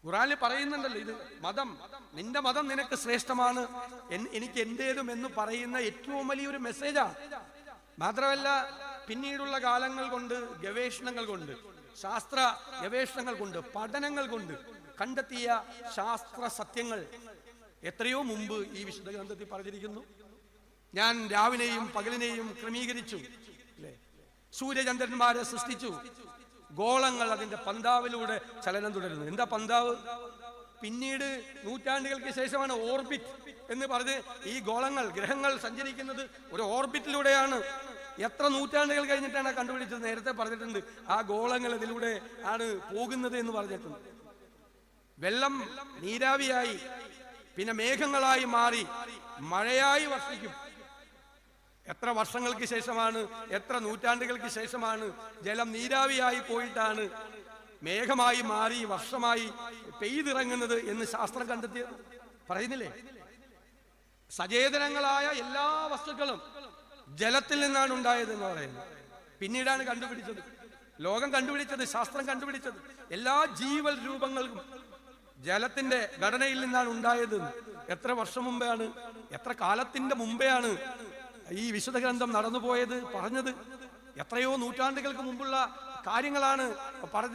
ഖുറാനിൽ പറയുന്നുണ്ടല്ലോ, ഇത് മതം, നിന്റെ മതം നിനക്ക് ശ്രേഷ്ഠമാണ്, എനിക്ക് എന്റേതും എന്ന് പറയുന്ന ഏറ്റവും വലിയൊരു മെസ്സേജാണ്. മാത്രമല്ല, പിന്നീടുള്ള കാലങ്ങൾ കൊണ്ട്, ഗവേഷണങ്ങൾ കൊണ്ട്, ശാസ്ത്ര ഗവേഷണങ്ങൾ കൊണ്ട്, പഠനങ്ങൾ കൊണ്ട് കണ്ടെത്തിയ ശാസ്ത്ര സത്യങ്ങൾ എത്രയോ മുമ്പ് ഈ വിശുദ്ധ ഗ്രന്ഥത്തിൽ പറഞ്ഞിരിക്കുന്നു. ഞാൻ രാവിനെയും പകലിനെയും ക്രമീകരിച്ചു, അല്ലേ? സൂര്യചന്ദ്രന്മാരെ സൃഷ്ടിച്ചു, ഗോളങ്ങൾ അതിന്റെ പന്താവിലൂടെ ചലനം തുടരുന്നു. എന്താ പന്താവ്? പിന്നീട് നൂറ്റാണ്ടുകൾക്ക് ശേഷമാണ് ഓർബിറ്റ് എന്ന് പറഞ്ഞ് ഈ ഗോളങ്ങൾ, ഗ്രഹങ്ങൾ സഞ്ചരിക്കുന്നത് ഒരു ഓർബിറ്റിലൂടെയാണ്. എത്ര നൂറ്റാണ്ടുകൾ കഴിഞ്ഞിട്ടാണ് കണ്ടുപിടിച്ചത്? നേരത്തെ പറഞ്ഞിട്ടുണ്ട്, ആ ഗോളങ്ങൾ ഇതിലൂടെ ആണ് പോകുന്നത് എന്ന് പറഞ്ഞിട്ടുണ്ട്. വെള്ളം നീരാവിയായി, പിന്നെ മേഘങ്ങളായി മാറി മഴയായി വർഷിക്കും. എത്ര വർഷങ്ങൾക്ക് ശേഷമാണ്, എത്ര നൂറ്റാണ്ടുകൾക്ക് ശേഷമാണ് ജലം നീരാവിയായി പോയിട്ടാണ് മേഘമായി മാറി വർഷമായി പെയ്തിറങ്ങുന്നത് എന്ന് ശാസ്ത്രം കണ്ടെത്തിയത്. പറയുന്നില്ലേ? സചേതനങ്ങളായ എല്ലാ വസ്തുക്കളും ജലത്തിൽ നിന്നാണ് ഉണ്ടായത് എന്ന് പറയുന്നത്. പിന്നീടാണ് കണ്ടുപിടിച്ചത്, ലോകം കണ്ടുപിടിച്ചത്, ശാസ്ത്രം കണ്ടുപിടിച്ചത്. എല്ലാ ജീവൽ രൂപങ്ങൾക്കും ജലത്തിന്റെ ഘടനയിൽ നിന്നാണ് ഉണ്ടായത്. എത്ര വർഷം മുമ്പെയാണ്, എത്ര കാലത്തിന്റെ മുമ്പെയാണ് ഈ വിശുദ്ധ ഗ്രന്ഥം നടന്നുപോയത്, പറഞ്ഞത്? എത്രയോ നൂറ്റാണ്ടുകൾക്ക് മുമ്പുള്ള കാര്യങ്ങളാണ് പറഞ്ഞത്.